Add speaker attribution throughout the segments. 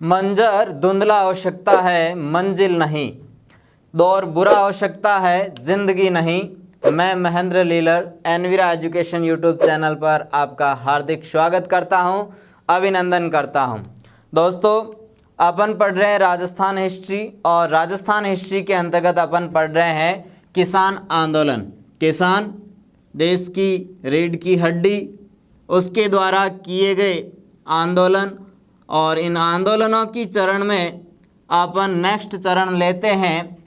Speaker 1: मंजर धुंधला हो सकता है मंजिल नहीं, दौर बुरा हो सकता है जिंदगी नहीं। मैं Mahendra Lilar Envira education YouTube channel पर आपका हार्दिक स्वागत करता हूं, अभिनंदन करता हूं। दोस्तों, अपन पढ़ रहे हैं राजस्थान हिस्ट्री और राजस्थान हिस्ट्री के अंतर्गत अपन पढ़ रहे हैं किसान आंदोलन। किसान देश की रीढ़ की हड्डी, उसके द्वारा किए गए आंदोलन, और इन आंदोलनों की चरण में अपन नेक्स्ट चरण लेते हैं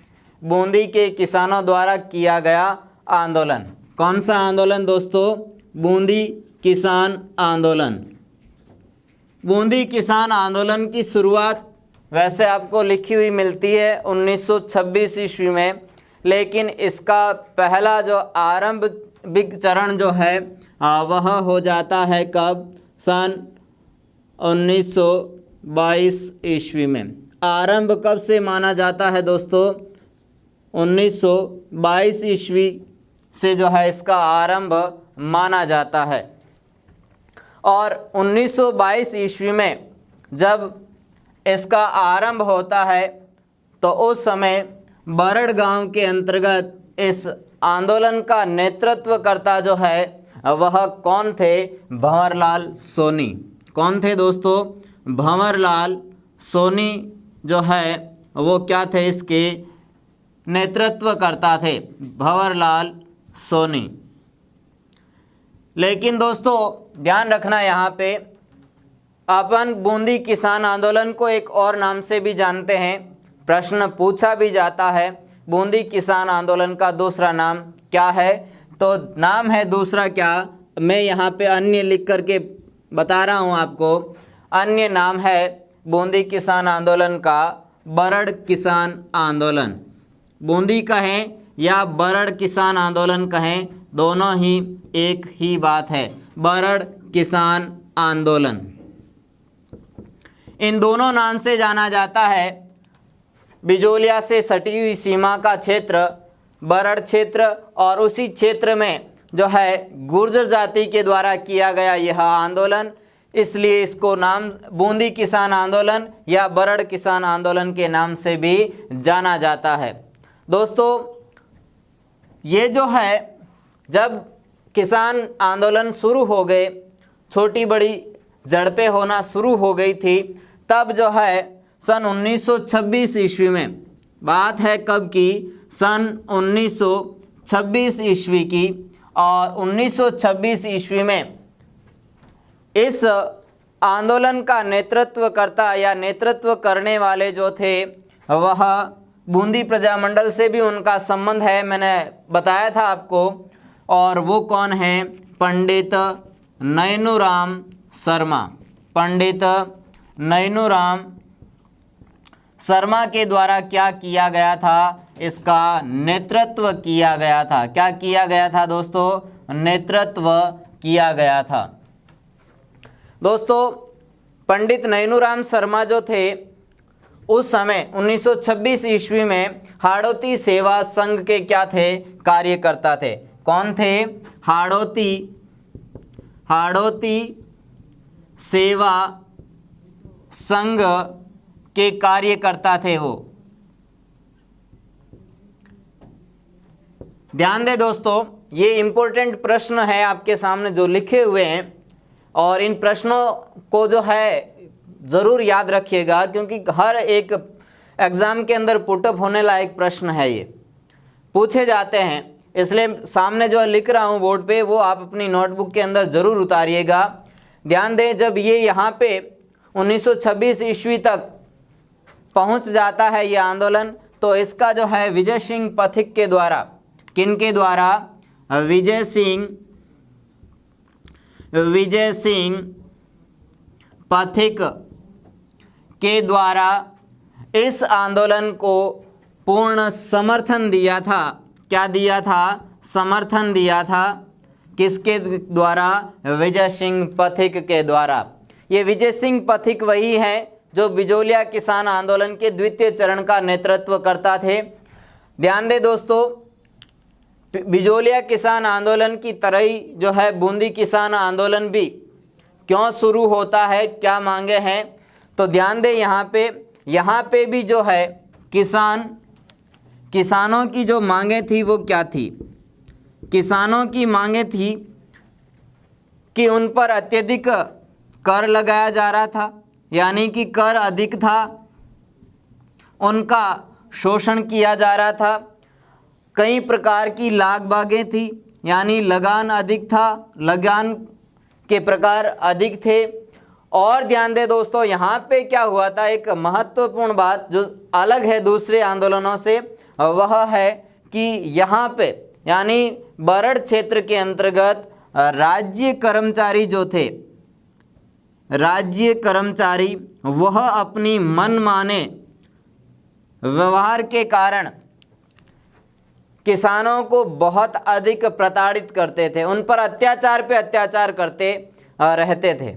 Speaker 1: बूंदी के किसानों द्वारा किया गया आंदोलन। कौन सा आंदोलन दोस्तों? बूंदी किसान आंदोलन। बूंदी किसान आंदोलन की शुरुआत वैसे आपको लिखी हुई मिलती है 1926 ईस्वी में, लेकिन इसका पहला जो आरंभिक चरण जो है वह हो जाता है कब? सन 1922 ईस्वी में। आरंभ कब से माना जाता है दोस्तों? 1922 ईस्वी से जो है इसका आरंभ माना जाता है। और 1922 ईस्वी में जब इसका आरंभ होता है तो उस समय बरड़ गांव के अंतर्गत इस आंदोलन का नेतृत्व करता जो है वह कौन थे? भंवरलाल सोनी। कौन थे दोस्तों? भंवरलाल सोनी जो है वो क्या थे? इसके नेतृत्व करता थे भंवरलाल सोनी। लेकिन दोस्तों ध्यान रखना, यहाँ पे अपन बूंदी किसान आंदोलन को एक और नाम से भी जानते हैं। प्रश्न पूछा भी जाता है बूंदी किसान आंदोलन का दूसरा नाम क्या है? तो नाम है दूसरा क्या? मैं यहाँ पे अन्य लिख करके बता रहा हूँ आपको। अन्य नाम है बूंदी किसान आंदोलन का बरड़ किसान आंदोलन। बूंदी कहें या बरड़ किसान आंदोलन कहें, दोनों ही एक ही बात है, बरड़ किसान आंदोलन। इन दोनों नाम से जाना जाता है बिजोलिया से सटी हुई सीमा का क्षेत्र बरड़ क्षेत्र, और उसी क्षेत्र में जो है गुर्जर जाति के द्वारा किया गया यह आंदोलन, इसलिए इसको नाम बूंदी किसान आंदोलन या बरड़ किसान आंदोलन के नाम से भी जाना जाता है। दोस्तों, ये जो है जब किसान आंदोलन शुरू हो गए, छोटी बड़ी झड़पें होना शुरू हो गई थी, तब जो है सन 1926 ईस्वी में, बात है कब की? सन 1926 ईस्वी की। और 1926 ईस्वी में इस आंदोलन का नेतृत्व करता या नेतृत्व करने वाले जो थे वह बूंदी प्रजामंडल से भी उनका संबंध है, मैंने बताया था आपको। और वो कौन है? पंडित नैनूराम शर्मा। पंडित नैनूराम शर्मा के द्वारा क्या किया गया था? इसका नेतृत्व किया गया था। क्या किया गया था दोस्तों? नेतृत्व किया गया था। दोस्तों, पंडित नैनूराम शर्मा जो थे उस समय 1926 ईस्वी में हाड़ौती सेवा संघ के क्या थे? कार्यकर्ता थे। कौन थे? हाड़ौती सेवा संघ के कार्यकर्ता थे वो। ध्यान दें दोस्तों, ये इम्पोर्टेंट प्रश्न है आपके सामने जो लिखे हुए हैं, और इन प्रश्नों को जो है ज़रूर याद रखिएगा, क्योंकि हर एक एग्ज़ाम के अंदर पुटअप होने लायक प्रश्न है, ये पूछे जाते हैं। इसलिए सामने जो लिख रहा हूँ बोर्ड पे वो आप अपनी नोटबुक के अंदर ज़रूर उतारिएगा। ध्यान दें, जब ये यहाँ पे 1926 ईस्वी तक पहुँच जाता है ये आंदोलन, तो इसका जो है विजय सिंह पथिक के द्वारा, किन के द्वारा? विजय सिंह पथिक के द्वारा इस आंदोलन को पूर्ण समर्थन दिया था। क्या दिया था? समर्थन दिया था। किसके द्वारा? विजय सिंह पथिक के द्वारा। ये विजय सिंह पथिक वही हैं जो बिजोलिया किसान आंदोलन के द्वितीय चरण का नेतृत्व करता थे। ध्यान दें दोस्तों, बिजोलिया किसान आंदोलन की तरह ही जो है बूंदी किसान आंदोलन भी क्यों शुरू होता है, क्या मांगे हैं? तो ध्यान दें यहाँ पे भी जो है किसानों की जो मांगें थी वो क्या थी? किसानों की मांगें थी कि उन पर अत्यधिक कर लगाया जा रहा था, यानी कि कर अधिक था, उनका शोषण किया जा रहा था। कई प्रकार की लाग बागें थी, यानी लगान अधिक था, लगान के प्रकार अधिक थे। और ध्यान दें दोस्तों, यहाँ पे क्या हुआ था, एक महत्वपूर्ण बात जो अलग है दूसरे आंदोलनों से, वह है कि यहाँ पे यानी बरड़ क्षेत्र के अंतर्गत राज्य कर्मचारी जो थे, राज्य कर्मचारी वह अपनी मनमाने व्यवहार के कारण किसानों को बहुत अधिक प्रताड़ित करते थे, उन पर अत्याचार पे अत्याचार करते रहते थे।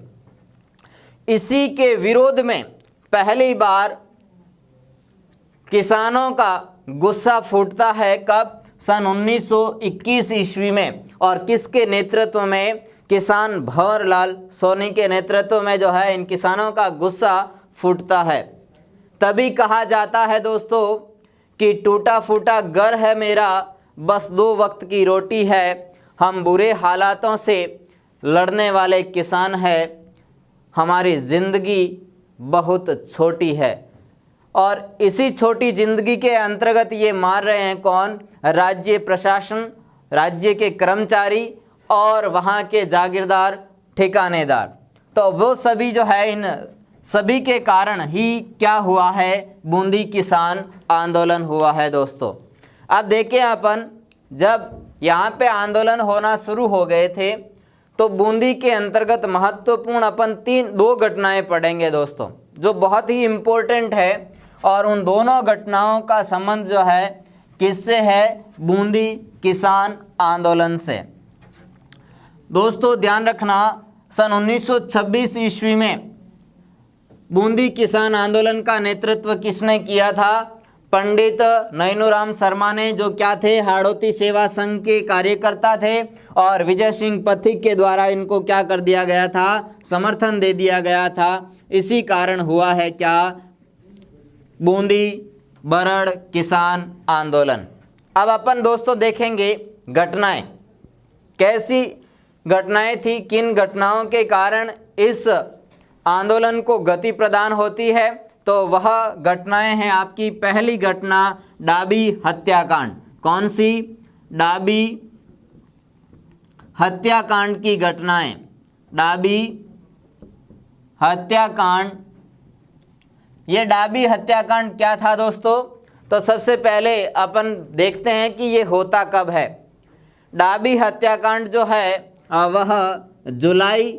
Speaker 1: इसी के विरोध में पहली बार किसानों का गुस्सा फूटता है, कब? सन 1921 ईस्वी में। और किसके नेतृत्व में? किसान भंवरलाल सोनी के नेतृत्व में जो है इन किसानों का गुस्सा फूटता है। तभी कहा जाता है दोस्तों कि टूटा फूटा घर है मेरा, बस 2 वक्त की रोटी है, हम बुरे हालातों से लड़ने वाले किसान हैं, हमारी ज़िंदगी बहुत छोटी है। और इसी छोटी ज़िंदगी के अंतर्गत ये मार रहे हैं कौन? राज्य प्रशासन, राज्य के कर्मचारी और वहाँ के जागीरदार, ठिकानेदार। तो वो सभी जो है, इन सभी के कारण ही क्या हुआ है? बूंदी किसान आंदोलन हुआ है दोस्तों। अब देखें अपन, जब यहाँ पे आंदोलन होना शुरू हो गए थे तो बूंदी के अंतर्गत महत्वपूर्ण अपन 2 घटनाएं पढ़ेंगे दोस्तों, जो बहुत ही इम्पोर्टेंट है। और उन दोनों घटनाओं का संबंध जो है किससे है? बूंदी किसान आंदोलन से। दोस्तों ध्यान रखना, सन 1926 ईस्वी में बूंदी किसान आंदोलन का नेतृत्व किसने किया था? पंडित नैनूराम शर्मा ने, जो क्या थे? हाड़ौती सेवा संघ के कार्यकर्ता थे। और विजय सिंह पथिक के द्वारा इनको क्या कर दिया गया था? समर्थन दे दिया गया था। इसी कारण हुआ है क्या? बूंदी बरड़ किसान आंदोलन। अब अपन दोस्तों देखेंगे घटनाएं, कैसी घटनाएं थी, किन घटनाओं के कारण इस आंदोलन को गति प्रदान होती है। तो वह घटनाएं हैं आपकी, पहली घटना डाबी हत्याकांड। कौन सी? डाबी हत्याकांड की घटनाएं। डाबी हत्याकांड, ये डाबी हत्याकांड क्या था दोस्तों? तो सबसे पहले अपन देखते हैं कि ये होता कब है। डाबी हत्याकांड जो है वह जुलाई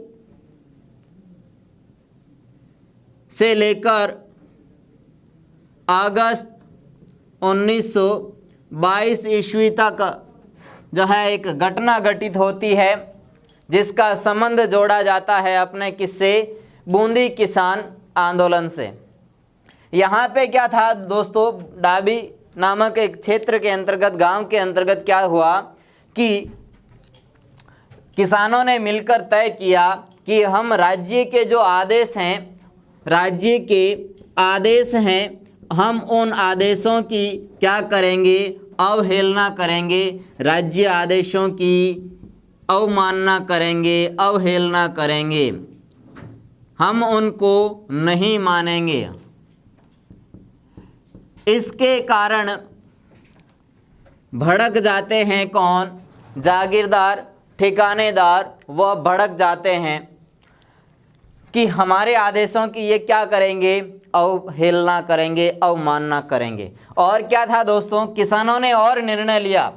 Speaker 1: से लेकर अगस्त 1922 ईस्वी तक जो है एक घटना घटित होती है, जिसका संबंध जोड़ा जाता है अपने किससे? बूंदी किसान आंदोलन से। यहाँ पे क्या था दोस्तों? डाबी नामक एक क्षेत्र के अंतर्गत, गांव के अंतर्गत क्या हुआ कि किसानों ने मिलकर तय किया कि हम राज्य के जो आदेश हैं, राज्य के आदेश हैं, हम उन आदेशों की क्या करेंगे? अवहेलना करेंगे, राज्य आदेशों की अवमानना करेंगे, अवहेलना करेंगे, हम उनको नहीं मानेंगे। इसके कारण भड़क जाते हैं कौन? जागीरदार, ठिकानेदार, वह भड़क जाते हैं कि हमारे आदेशों की ये क्या करेंगे? अवहेलना करेंगे, अवमानना करेंगे। और क्या था दोस्तों? किसानों ने और निर्णय लिया।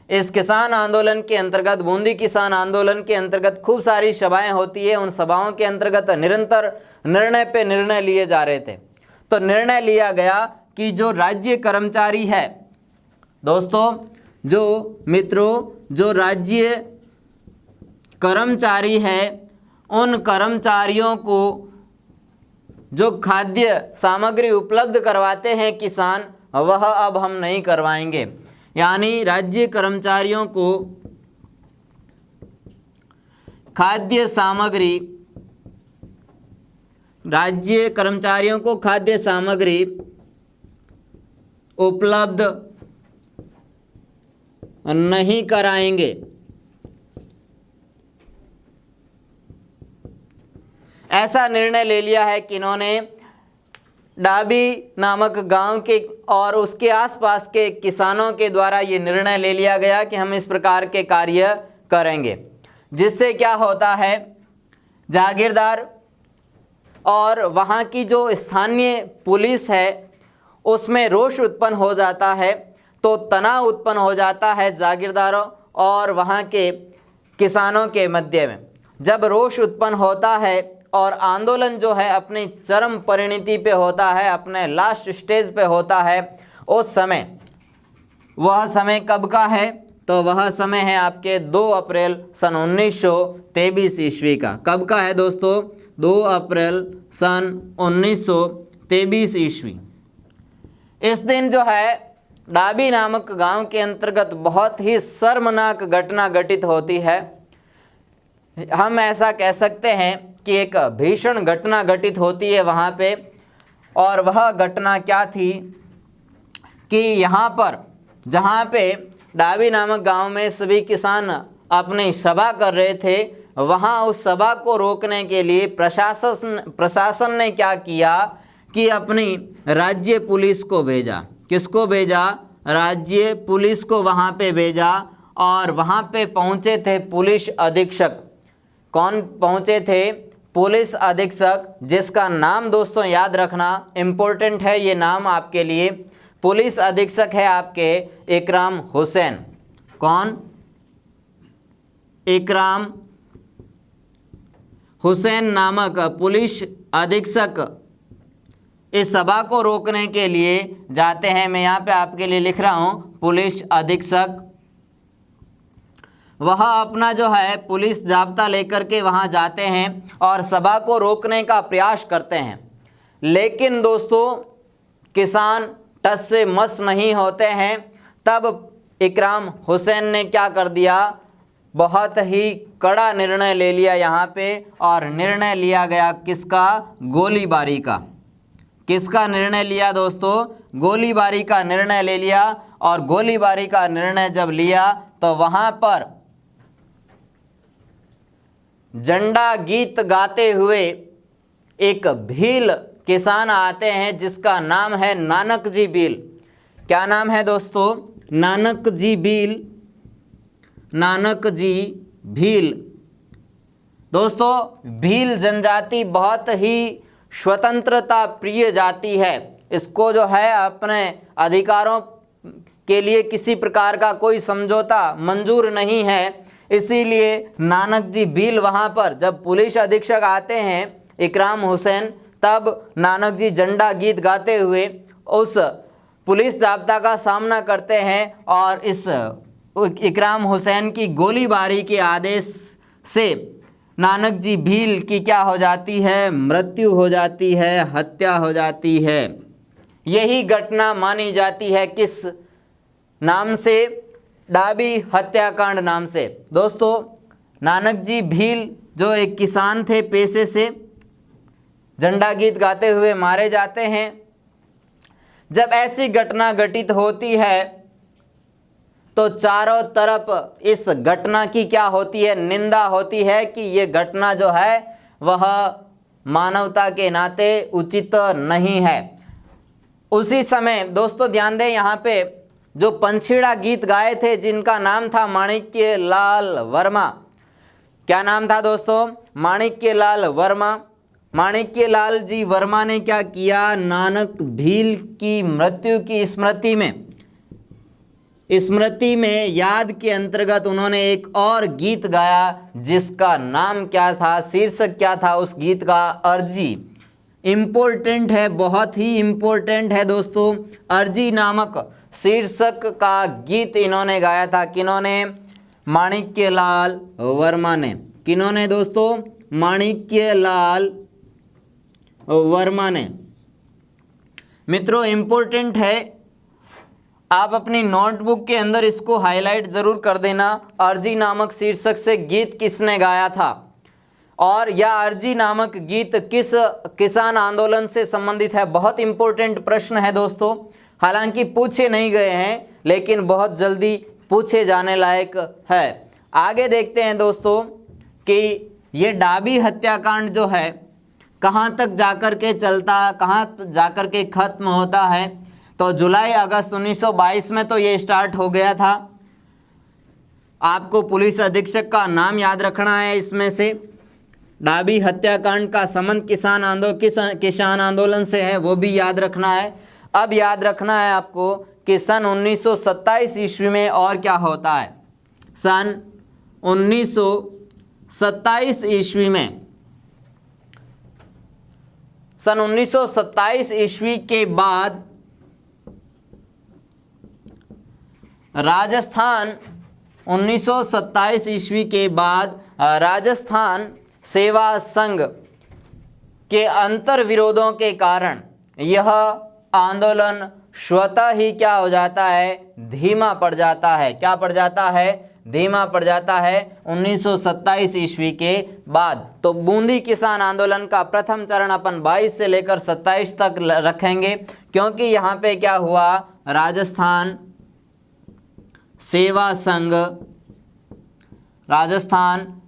Speaker 1: इस किसान आंदोलन के अंतर्गत, बूंदी किसान आंदोलन के अंतर्गत खूब सारी सभाएं होती है। उन सभाओं के अंतर्गत निरंतर निर्णय पे निर्णय लिए जा रहे थे। तो निर्णय लिया गया कि जो राज्य कर्मचारी है दोस्तों, जो मित्रों, जो राज्य कर्मचारी है, उन कर्मचारियों को जो खाद्य सामग्री उपलब्ध करवाते हैं किसान, वह अब हम नहीं करवाएंगे। यानी राज्य कर्मचारियों को खाद्य सामग्री राज्य कर्मचारियों को खाद्य सामग्री उपलब्ध नहीं कराएंगे। ऐसा निर्णय ले लिया है कि इन्होंने डाबी नामक गांव के और उसके आसपास के किसानों के द्वारा ये निर्णय ले लिया गया कि हम इस प्रकार के कार्य करेंगे, जिससे क्या होता है, जागीरदार और वहाँ की जो स्थानीय पुलिस है उसमें रोष उत्पन्न हो जाता है, तो तनाव उत्पन्न हो जाता है जागीरदारों और वहाँ के किसानों के मध्य में। जब रोष उत्पन्न होता है और आंदोलन जो है अपनी चरम परिणति पे होता है, अपने लास्ट स्टेज पे होता है, उस समय, वह समय कब का है, तो वह समय है आपके 2 अप्रैल सन 1923 ईस्वी का। कब का है दोस्तों? 2 अप्रैल सन 1923 ईस्वी। इस दिन जो है डाबी नामक गांव के अंतर्गत बहुत ही शर्मनाक घटना घटित होती है। हम ऐसा कह सकते हैं कि एक भीषण घटना घटित होती है वहाँ पे। और वह घटना क्या थी कि यहाँ पर जहाँ पे डाबी नामक गांव में सभी किसान अपनी सभा कर रहे थे, वहाँ उस सभा को रोकने के लिए प्रशासन ने क्या किया कि अपनी राज्य पुलिस को भेजा। किसको भेजा? राज्य पुलिस को वहाँ पे भेजा। और वहाँ पे पहुँचे थे पुलिस अधीक्षक। कौन पहुँचे थे? पुलिस अधीक्षक, जिसका नाम दोस्तों याद रखना इम्पोर्टेंट है, ये नाम आपके लिए। पुलिस अधीक्षक है आपके इकराम हुसैन। कौन? इकराम हुसैन नामक पुलिस अधीक्षक इस सभा को रोकने के लिए जाते हैं। मैं यहाँ पे आपके लिए लिख रहा हूँ पुलिस अधीक्षक। वह अपना जो है पुलिस जाब्ता लेकर के वहाँ जाते हैं और सभा को रोकने का प्रयास करते हैं। लेकिन दोस्तों किसान टस से मस नहीं होते हैं। तब इकराम हुसैन ने क्या कर दिया? बहुत ही कड़ा निर्णय ले लिया यहाँ पे। और निर्णय लिया गया किसका? गोलीबारी का। किसका निर्णय लिया दोस्तों? गोलीबारी का निर्णय ले लिया। और गोलीबारी का निर्णय जब लिया तो वहाँ पर झंडा गीत गाते हुए एक भील किसान आते हैं जिसका नाम है नानक जी भील। क्या नाम है दोस्तों? नानक जी भील। नानक जी भील। दोस्तों भील जनजाति बहुत ही स्वतंत्रता प्रिय जाति है। इसको जो है अपने अधिकारों के लिए किसी प्रकार का कोई समझौता मंजूर नहीं है। इसीलिए नानक जी भील वहाँ पर जब पुलिस अधीक्षक आते हैं इकराम हुसैन, तब नानक जी झंडा गीत गाते हुए उस पुलिस जाब्ता का सामना करते हैं और इस इकराम हुसैन की गोलीबारी के आदेश से नानक जी भील की क्या हो जाती है? मृत्यु हो जाती है, हत्या हो जाती है। यही घटना मानी जाती है किस नाम से? डाबी हत्याकांड नाम से। दोस्तों नानक जी भील जो एक किसान थे पेशे से, झंडा गीत गाते हुए मारे जाते हैं। जब ऐसी घटना घटित होती है तो चारों तरफ इस घटना की क्या होती है? निंदा होती है कि ये घटना जो है वह मानवता के नाते उचित नहीं है। उसी समय दोस्तों ध्यान दें, यहाँ पे जो पंछीड़ा गीत गाए थे जिनका नाम था माणिक्य लाल वर्मा। क्या नाम था दोस्तों? माणिक्य लाल वर्मा। माणिक्य लाल जी वर्मा ने क्या किया? नानक भील की मृत्यु की स्मृति में याद के अंतर्गत उन्होंने एक और गीत गाया जिसका नाम क्या था? शीर्षक क्या था उस गीत का? अर्जी। इम्पोर्टेंट है, बहुत ही इम्पोर्टेंट है दोस्तों। अर्जी नामक शीर्षक का गीत इन्होंने गाया था। किन्होंने? माणिक्य लाल वर्मा ने। किन्होंने दोस्तों? माणिक्य लाल वर्मा ने। मित्रों इम्पोर्टेंट है, आप अपनी नोटबुक के अंदर इसको हाईलाइट ज़रूर कर देना। अर्जी नामक शीर्षक से गीत किसने गाया था? और या अर्जी नामक गीत किस किसान आंदोलन से संबंधित है? बहुत इंपॉर्टेंट प्रश्न है दोस्तों, हालांकि पूछे नहीं गए हैं लेकिन बहुत जल्दी पूछे जाने लायक है। आगे देखते हैं दोस्तों कि ये डाबी हत्याकांड जो है कहाँ तक जाकर के चलता, कहाँ जाकर के खत्म होता है? तो जुलाई अगस्त 1922 में तो ये स्टार्ट हो गया था। आपको पुलिस अधीक्षक का नाम याद रखना है इसमें से। डाबी हत्याकांड का संबंध किसान आंदोलन से है, वो भी याद रखना है। अब याद रखना है आपको कि सन 1927 ईस्वी में और क्या होता है। सन 1927 ईस्वी में, सन 1927 ईस्वी के बाद राजस्थान, 1927 ईस्वी के बाद राजस्थान सेवा संघ के अंतर विरोधों के कारण यह आंदोलन स्वतः ही क्या हो जाता है? धीमा पड़ जाता है। क्या पड़ जाता है? धीमा पड़ जाता है 1927 ईस्वी के बाद। तो बूंदी किसान आंदोलन का प्रथम चरण अपन 22 से लेकर 27 तक रखेंगे, क्योंकि यहाँ पे क्या हुआ? राजस्थान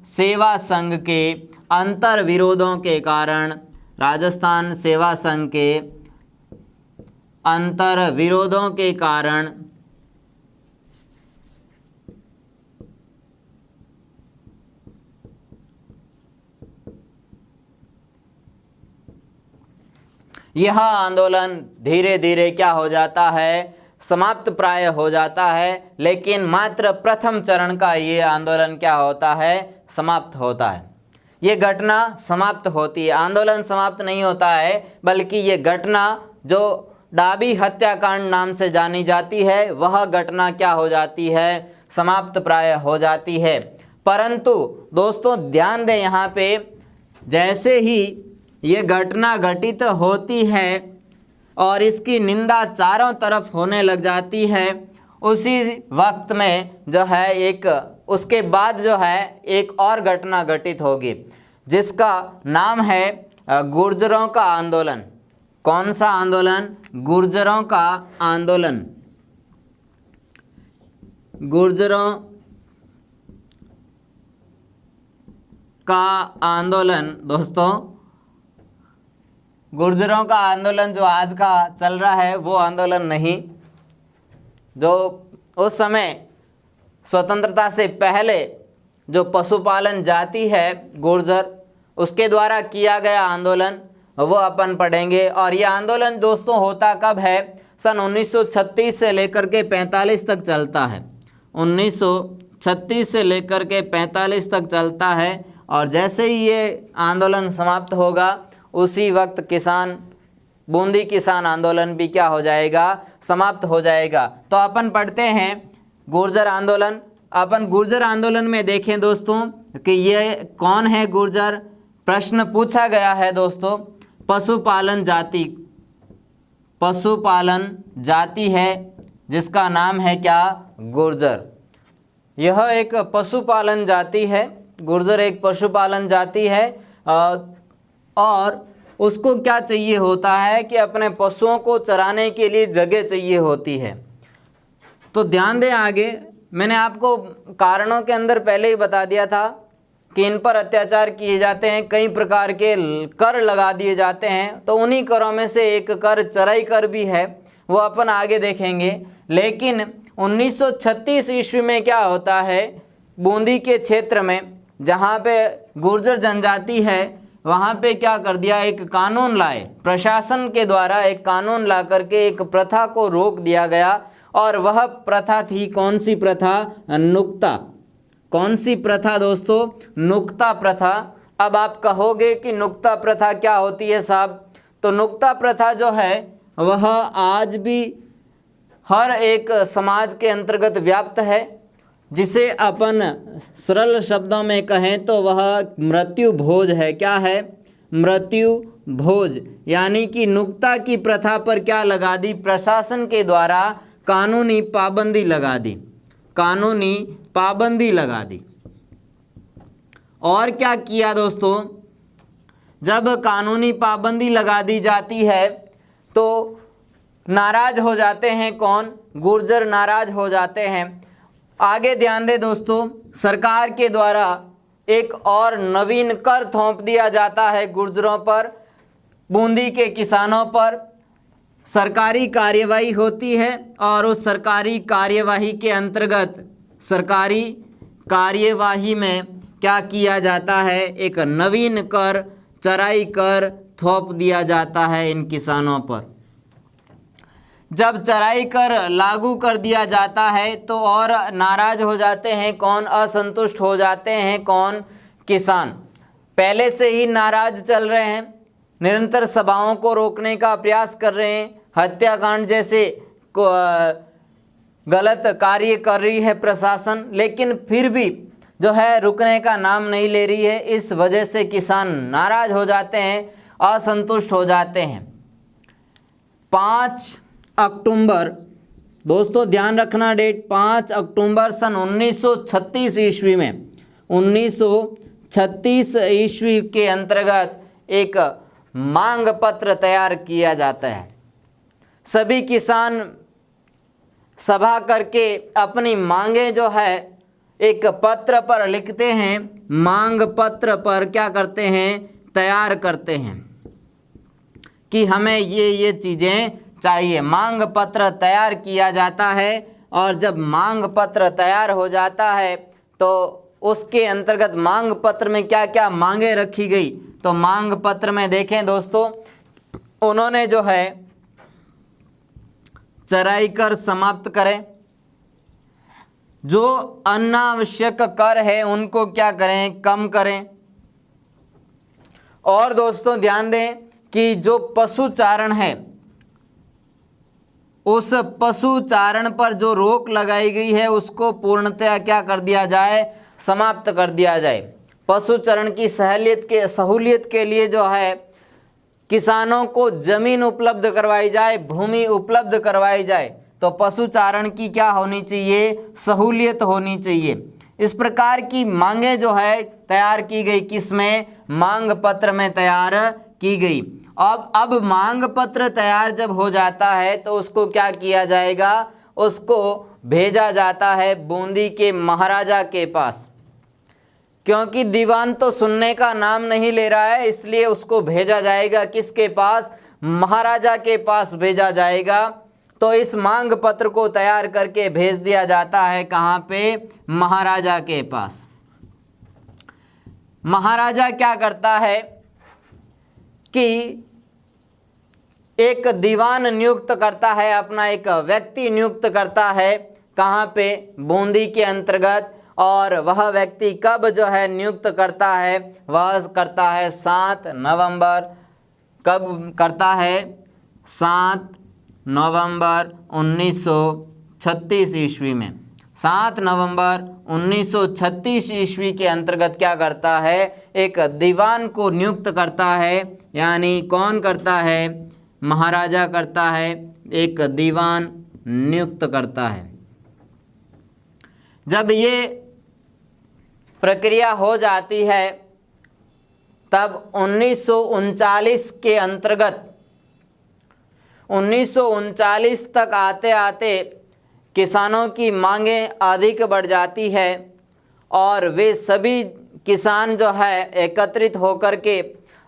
Speaker 1: सेवा संघ के अंतर विरोधों के कारण, राजस्थान सेवा संघ के अंतर विरोधों के कारण यह आंदोलन धीरे धीरे क्या हो जाता है? समाप्त प्राय हो जाता है। लेकिन मात्र प्रथम चरण का ये आंदोलन क्या होता है? समाप्त होता है। ये घटना समाप्त होती है, आंदोलन समाप्त नहीं होता है, बल्कि ये घटना जो डाबी हत्याकांड नाम से जानी जाती है वह घटना क्या हो जाती है? समाप्त प्राय हो जाती है। परंतु दोस्तों ध्यान दें, यहाँ पे जैसे ही ये घटना घटित होती है और इसकी निंदा चारों तरफ होने लग जाती है, उसी वक्त में जो है एक उसके बाद जो है एक और घटना घटित होगी जिसका नाम है गुर्जरों का आंदोलन। कौन सा आंदोलन? गुर्जरों का आंदोलन। गुर्जरों का आंदोलन दोस्तों, गुर्जरों का आंदोलन जो आज का चल रहा है वो आंदोलन नहीं, जो उस समय स्वतंत्रता से पहले जो पशुपालन जाति है गुर्जर, उसके द्वारा किया गया आंदोलन वो अपन पढ़ेंगे। और ये आंदोलन दोस्तों होता कब है? सन 1936 से लेकर के 45 तक चलता है। 1936 से लेकर के 45 तक चलता है। और जैसे ही ये आंदोलन समाप्त होगा उसी वक्त बूंदी किसान आंदोलन भी क्या हो जाएगा? समाप्त हो जाएगा। तो अपन पढ़ते हैं गुर्जर आंदोलन। अपन गुर्जर आंदोलन में देखें दोस्तों कि ये कौन है गुर्जर? प्रश्न पूछा गया है दोस्तों, पशुपालन जाति है जिसका नाम है क्या? गुर्जर। यह एक पशुपालन जाति है, गुर्जर एक पशुपालन जाति है। और उसको क्या चाहिए होता है कि अपने पशुओं को चराने के लिए जगह चाहिए होती है। तो ध्यान दें, आगे मैंने आपको कारणों के अंदर पहले ही बता दिया था कि इन पर अत्याचार किए जाते हैं, कई प्रकार के कर लगा दिए जाते हैं। तो उन्हीं करों में से एक कर चराई कर भी है, वो अपन आगे देखेंगे। लेकिन 1936 ईस्वी में क्या होता है? बूंदी के क्षेत्र में जहाँ पे गुर्जर जनजाति है वहाँ पे क्या कर दिया? एक कानून लाए, प्रशासन के द्वारा एक कानून ला करके एक प्रथा को रोक दिया गया। और वह प्रथा थी कौन सी प्रथा? नुक्ता। कौन सी प्रथा दोस्तों? नुक्ता प्रथा। अब आप कहोगे कि नुक्ता प्रथा क्या होती है साहब? तो नुक्ता प्रथा जो है वह आज भी हर एक समाज के अंतर्गत व्याप्त है, जिसे अपन सरल शब्दों में कहें तो वह मृत्यु भोज है। क्या है? मृत्यु भोज। यानी कि नुक्ता की प्रथा पर क्या लगा दी? प्रशासन के द्वारा कानूनी पाबंदी लगा दी, कानूनी पाबंदी लगा दी। और क्या किया दोस्तों, जब कानूनी पाबंदी लगा दी जाती है तो नाराज हो जाते हैं कौन, गुर्जर नाराज हो जाते हैं। आगे ध्यान दें दोस्तों, सरकार के द्वारा एक और नवीन कर थोप दिया जाता है गुर्जरों पर, बूंदी के किसानों पर। सरकारी कार्यवाही होती है और उस सरकारी कार्यवाही के अंतर्गत सरकारी कार्यवाही में क्या किया जाता है, एक नवीन कर, चराई कर थोप दिया जाता है इन किसानों पर। जब चराई कर लागू कर दिया जाता है तो और नाराज हो जाते हैं कौन, असंतुष्ट हो जाते हैं कौन, किसान। पहले से ही नाराज चल रहे हैं, निरंतर सभाओं को रोकने का प्रयास कर रहे हैं, हत्याकांड जैसे गलत कार्य कर रही है प्रशासन, लेकिन फिर भी जो है रुकने का नाम नहीं ले रही है। इस वजह से किसान नाराज हो जाते हैं, असंतुष्ट हो जाते हैं। 5 अक्टूबर, दोस्तों ध्यान रखना डेट, 5 अक्टूबर सन 1936 ईस्वी में, 1936 ईस्वी के अंतर्गत एक मांग पत्र तैयार किया जाता है। सभी किसान सभा करके अपनी मांगे जो है एक पत्र पर लिखते हैं, मांग पत्र पर क्या करते हैं, तैयार करते हैं कि हमें ये चीज़ें चाहिए। मांग पत्र तैयार किया जाता है और जब मांग पत्र तैयार हो जाता है तो उसके अंतर्गत मांग पत्र में क्या क्या मांगे रखी गई, तो मांग पत्र में देखें दोस्तों, उन्होंने जो है चराई कर समाप्त करें, जो अनावश्यक कर है उनको क्या करें, कम करें। और दोस्तों ध्यान दें कि जो पशुचारण है, उस पशुचारण पर जो रोक लगाई गई है उसको पूर्णतया क्या कर दिया जाए, समाप्त कर दिया जाए। पशुचारण की सहूलियत के लिए जो है किसानों को जमीन उपलब्ध करवाई जाए, भूमि उपलब्ध करवाई जाए, तो पशुचारण की क्या होनी चाहिए, सहूलियत होनी चाहिए। इस प्रकार की मांगे जो है तैयार की गई, किसमें, मांग पत्र में तैयार की गई। अब मांग पत्र तैयार जब हो जाता है तो उसको क्या किया जाएगा, उसको भेजा जाता है बूंदी के महाराजा के पास, क्योंकि दीवान तो सुनने का नाम नहीं ले रहा है, इसलिए उसको भेजा जाएगा किसके पास, महाराजा के पास भेजा जाएगा। तो इस मांग पत्र को तैयार करके भेज दिया जाता है कहाँ पे, महाराजा के पास। महाराजा क्या करता है कि एक दीवान नियुक्त करता है, अपना एक व्यक्ति नियुक्त करता है, कहाँ पे, बूंदी के अंतर्गत। और वह व्यक्ति कब जो है नियुक्त करता है, वह करता है 7 नवंबर, कब करता है, 7 नवंबर 1936 ईस्वी में। 7 नवंबर 1936 ईस्वी के अंतर्गत क्या करता है, एक दीवान को नियुक्त करता है, यानी कौन करता है, महाराजा करता है, एक दीवान नियुक्त करता है। जब ये प्रक्रिया हो जाती है तब 1939 के अंतर्गत 1939 तक आते आते किसानों की मांगें अधिक बढ़ जाती है और वे सभी किसान जो है एकत्रित होकर के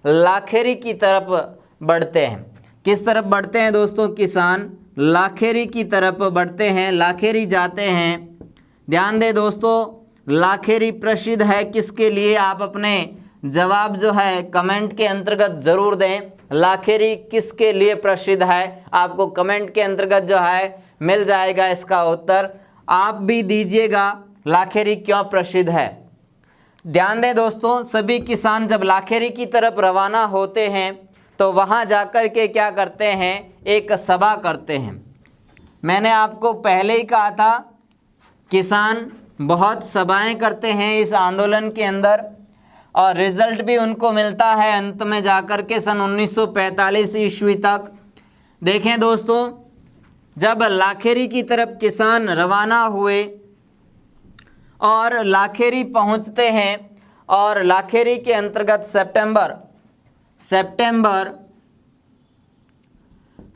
Speaker 1: लाखेरी की तरफ बढ़ते हैं। किस तरफ बढ़ते हैं दोस्तों, किसान लाखेरी की तरफ बढ़ते हैं, लाखेरी जाते हैं। ध्यान दें दोस्तों, लाखेरी प्रसिद्ध है किसके लिए, आप अपने जवाब जो है कमेंट के अंतर्गत ज़रूर दें। लाखेरी किसके लिए प्रसिद्ध है, आपको कमेंट के अंतर्गत जो है मिल जाएगा इसका उत्तर। आप भी दीजिएगा लाखेरी क्यों प्रसिद्ध है। ध्यान दें दोस्तों, सभी किसान जब लाखेरी की तरफ रवाना होते हैं तो वहाँ जाकर के क्या करते हैं, एक सभा करते हैं। मैंने आपको पहले ही कहा था किसान बहुत सभाएं करते हैं इस आंदोलन के अंदर और रिजल्ट भी उनको मिलता है अंत में जाकर के सन 1945 ईस्वी तक। देखें दोस्तों, जब लाखेरी की तरफ किसान रवाना हुए और लाखेरी पहुंचते हैं और लाखेरी के अंतर्गत सितंबर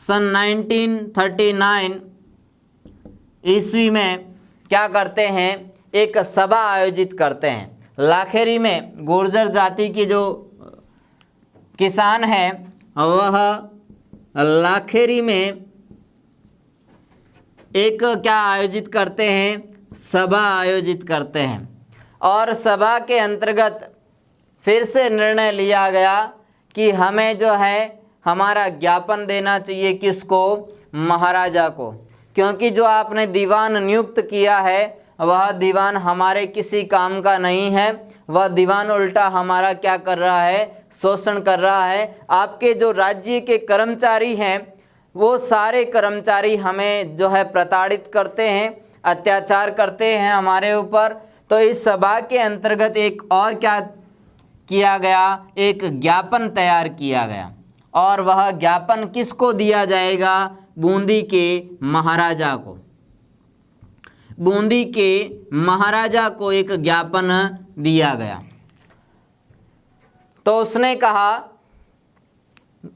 Speaker 1: सन 1939 ईस्वी में क्या करते हैं, एक सभा आयोजित करते हैं। लाखेरी में गुर्जर जाति की जो किसान है वह लाखेरी में एक क्या आयोजित करते हैं, सभा आयोजित करते हैं। और सभा के अंतर्गत फिर से निर्णय लिया गया कि हमें जो है हमारा ज्ञापन देना चाहिए, किसको, महाराजा को, क्योंकि जो आपने दीवान नियुक्त किया है वह दीवान हमारे किसी काम का नहीं है। वह दीवान उल्टा हमारा क्या कर रहा है, शोषण कर रहा है। आपके जो राज्य के कर्मचारी हैं वो सारे कर्मचारी हमें जो है प्रताड़ित करते हैं, अत्याचार करते हैं हमारे ऊपर। तो इस सभा के अंतर्गत एक और क्या किया गया, एक ज्ञापन तैयार किया गया। और वह ज्ञापन किसको दिया जाएगा, बूंदी के महाराजा को। बूंदी के महाराजा को एक ज्ञापन दिया गया। तो उसने कहा,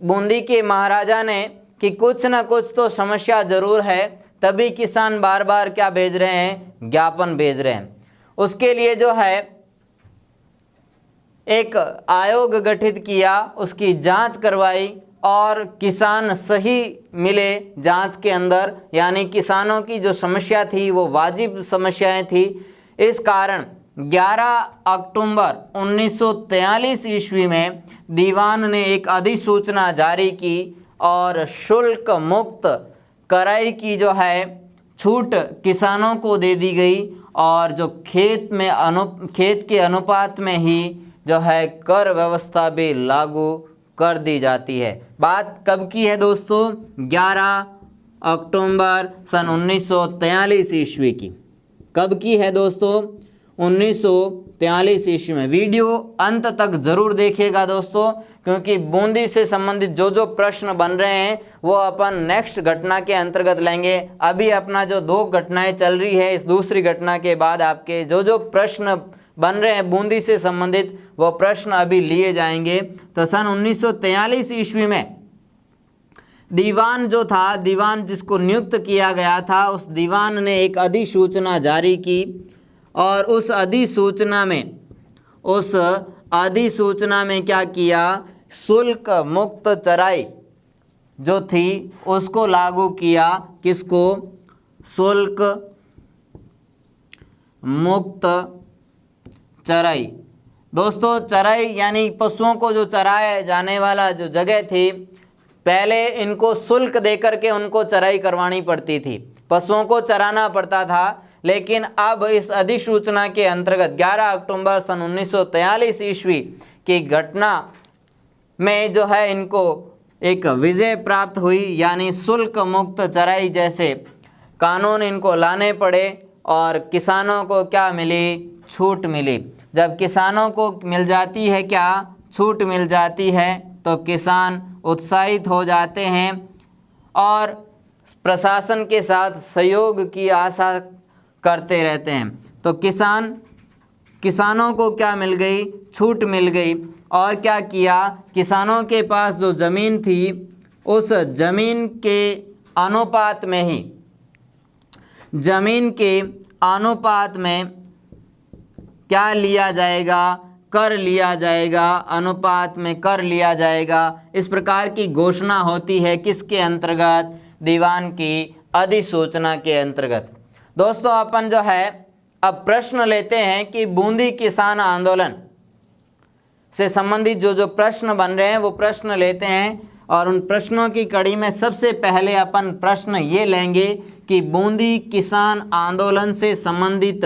Speaker 1: बूंदी के महाराजा ने, कि कुछ न कुछ तो समस्या जरूर है, तभी किसान बार बार क्या भेज रहे हैं, ज्ञापन भेज रहे हैं। उसके लिए जो है एक आयोग गठित किया, उसकी जांच करवाई और किसान सही मिले जांच के अंदर, यानी किसानों की जो समस्या थी वो वाजिब समस्याएं थी। इस कारण 11 अक्टूबर 1943 ईस्वी में दीवान ने एक अधिसूचना जारी की और शुल्क मुक्त कराई की जो है छूट किसानों को दे दी गई। और जो खेत के अनुपात में ही जो है कर व्यवस्था भी लागू कर दी जाती है। बात कब की है दोस्तों, 11 अक्टूबर सन 1943 ईस्वी की। कब की है दोस्तों, 1943 ईस्वी में। वीडियो अंत तक जरूर देखिएगा दोस्तों, क्योंकि बूंदी से संबंधित जो जो प्रश्न बन रहे हैं वो अपन नेक्स्ट घटना के अंतर्गत लेंगे। अभी अपना जो 2 घटनाएं चल रही है, इस दूसरी घटना के बाद आपके जो जो प्रश्न बन रहे हैं बूंदी से संबंधित वो प्रश्न अभी लिए जाएंगे। तो सन 1943 ईस्वी में दीवान जो था, दीवान जिसको नियुक्त किया गया था, उस दीवान ने एक अधिसूचना जारी की। और उस अधिसूचना में क्या किया, शुल्क मुक्त चराई जो थी उसको लागू किया। किसको, शुल्क मुक्त चराई। दोस्तों चराई यानी पशुओं को जो चराया जाने वाला जो जगह थी, पहले इनको शुल्क देकर के उनको चराई करवानी पड़ती थी, पशुओं को चराना पड़ता था। लेकिन अब इस अधिसूचना के अंतर्गत 11 अक्टूबर सन 1943 ईस्वी की घटना में जो है इनको एक विजय प्राप्त हुई, यानी शुल्क मुक्त चराई जैसे कानून इनको लाने पड़े और किसानों को क्या मिली, छूट मिली। जब किसानों को मिल जाती है क्या, छूट मिल जाती है, तो किसान उत्साहित हो जाते हैं और प्रशासन के साथ सहयोग की आशा करते रहते हैं। तो किसानों को क्या मिल गई, छूट मिल गई। और क्या किया, किसानों के पास जो ज़मीन थी उस ज़मीन के अनुपात में ही, ज़मीन के अनुपात में क्या लिया जाएगा, कर लिया जाएगा, अनुपात में कर लिया जाएगा। इस प्रकार की घोषणा होती है किसके अंतर्गत, दीवान की अधिसूचना के अंतर्गत। दोस्तों अपन जो है अब प्रश्न लेते हैं कि बूंदी किसान आंदोलन से संबंधित जो जो प्रश्न बन रहे हैं वो प्रश्न लेते हैं। और उन प्रश्नों की कड़ी में सबसे पहले अपन प्रश्न ये लेंगे कि बूंदी किसान आंदोलन से संबंधित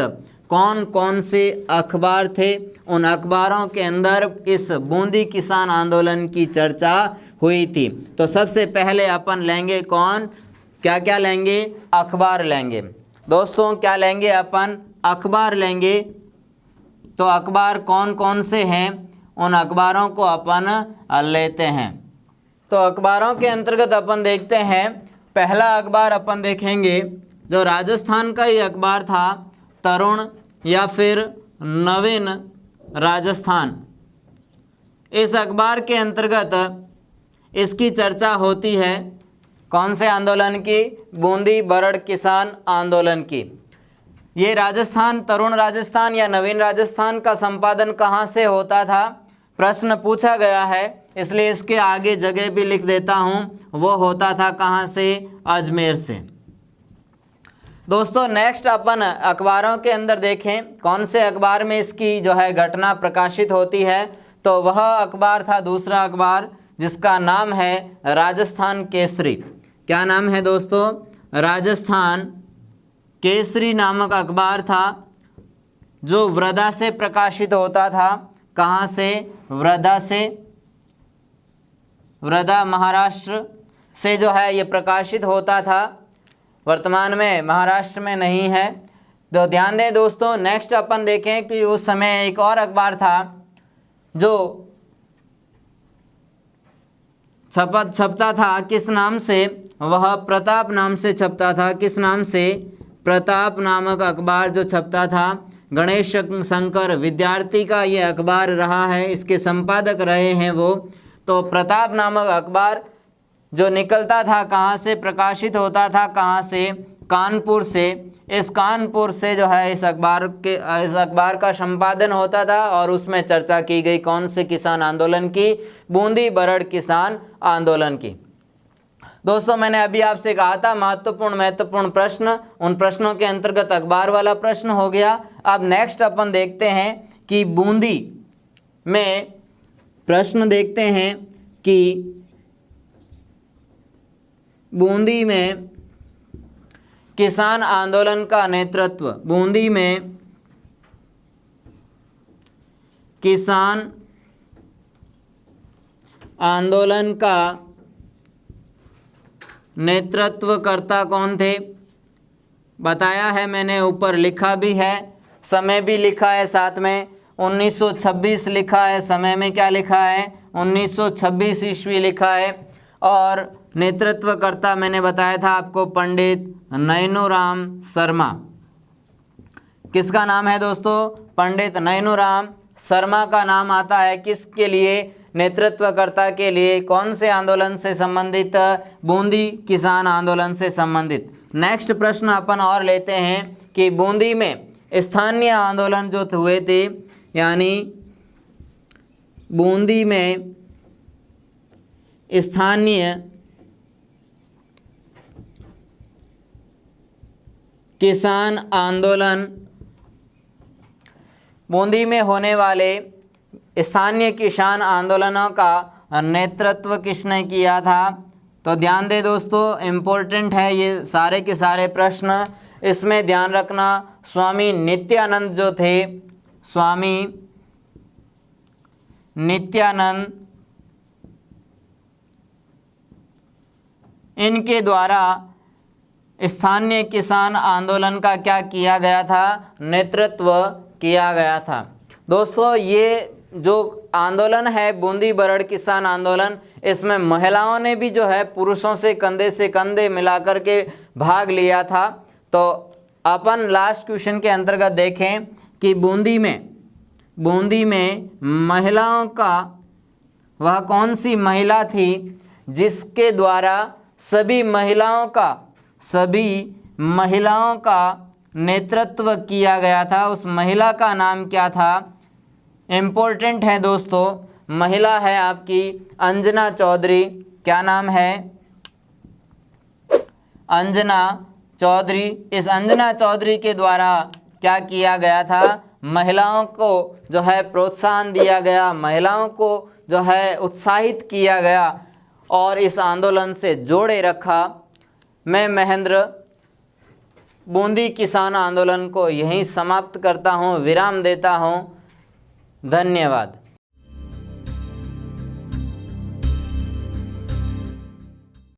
Speaker 1: कौन कौन से अखबार थे, उन अखबारों के अंदर इस बूंदी किसान आंदोलन की चर्चा हुई थी। तो सबसे पहले अपन लेंगे कौन, क्या क्या लेंगे, अखबार लेंगे। दोस्तों क्या लेंगे अपन, अखबार लेंगे। तो अखबार कौन कौन से हैं, उन अखबारों को अपन लेते हैं। तो अखबारों के अंतर्गत अपन देखते हैं, पहला अखबार अपन देखेंगे जो राजस्थान का ही अखबार था, तरुण या फिर नवीन राजस्थान। इस अखबार के अंतर्गत इसकी चर्चा होती है। कौन से आंदोलन की? बूंदी बरड़ किसान आंदोलन की। ये राजस्थान, तरुण राजस्थान या नवीन राजस्थान का संपादन कहाँ से होता था? प्रश्न पूछा गया है, इसलिए इसके आगे जगह भी लिख देता हूँ। वो होता था कहाँ से? अजमेर से। दोस्तों नेक्स्ट अपन अखबारों के अंदर देखें कौन से अखबार में इसकी जो है घटना प्रकाशित होती है, तो वह अखबार था दूसरा अखबार जिसका नाम है राजस्थान केसरी। क्या नाम है दोस्तों? राजस्थान केसरी नामक अखबार था जो वर्धा से प्रकाशित होता था। कहाँ से? वर्धा से, वर्धा महाराष्ट्र से जो है ये प्रकाशित होता था। वर्तमान में महाराष्ट्र में नहीं है। तो ध्यान दें दोस्तों, नेक्स्ट अपन देखें कि उस समय एक और अखबार था जो छपता था। किस नाम से? वह प्रताप नाम से छपता था। किस नाम से? प्रताप नामक अखबार जो छपता था। गणेश शंकर विद्यार्थी का ये अखबार रहा है, इसके संपादक रहे हैं वो। तो प्रताप नामक अखबार जो निकलता था कहाँ से, प्रकाशित होता था कहाँ से? कानपुर से। इस कानपुर से जो है इस अखबार का संपादन होता था और उसमें चर्चा की गई कौन से किसान आंदोलन की? बूंदी बरड़ किसान आंदोलन की। दोस्तों मैंने अभी आपसे कहा था महत्वपूर्ण प्रश्न, उन प्रश्नों के अंतर्गत अखबार वाला प्रश्न हो गया। अब नेक्स्ट अपन देखते हैं कि बूंदी में प्रश्न देखते हैं कि बूंदी में किसान आंदोलन का नेतृत्व, बूंदी में किसान आंदोलन का नेतृत्वकर्ता कौन थे? बताया है मैंने, ऊपर लिखा भी है, समय भी लिखा है साथ में। 1926 लिखा है, समय में क्या लिखा है? 1926 ईस्वी लिखा है। और नेतृत्वकर्ता मैंने बताया था आपको पंडित नैनूराम शर्मा। किसका नाम है दोस्तों? पंडित नैनूराम शर्मा का नाम आता है। किसके लिए? नेतृत्वकर्ता के लिए। कौन से आंदोलन से संबंधित? बूंदी किसान आंदोलन से संबंधित। नेक्स्ट प्रश्न अपन और लेते हैं कि बूंदी में स्थानीय आंदोलन जो हुए थे, यानी बूंदी में स्थानीय किसान आंदोलन, बूंदी में होने वाले स्थानीय किसान आंदोलनों का नेतृत्व किसने किया था? तो ध्यान दे दोस्तों, इम्पोर्टेंट है ये सारे के सारे प्रश्न। इसमें ध्यान रखना, स्वामी नित्यानंद जो थे, स्वामी नित्यानंद, इनके द्वारा स्थानीय किसान आंदोलन का क्या किया गया था? नेतृत्व किया गया था। दोस्तों ये जो आंदोलन है बूंदी बरड़ किसान आंदोलन, इसमें महिलाओं ने भी जो है पुरुषों से कंधे मिलाकर के भाग लिया था। तो अपन लास्ट क्वेश्चन के अंतर्गत देखें कि बूंदी में महिलाओं का वह कौन सी महिला थी जिसके द्वारा सभी महिलाओं का नेतृत्व किया गया था? उस महिला का नाम क्या था? इम्पोर्टेंट है दोस्तों, महिला है आपकी अंजना चौधरी। क्या नाम है? अंजना चौधरी। इस अंजना चौधरी के द्वारा क्या किया गया था? महिलाओं को जो है प्रोत्साहन दिया गया, महिलाओं को जो है उत्साहित किया गया और इस आंदोलन से जोड़े रखा। मैं महेंद्र बूंदी किसान आंदोलन को यहीं समाप्त करता हूँ, विराम देता हूँ। धन्यवाद।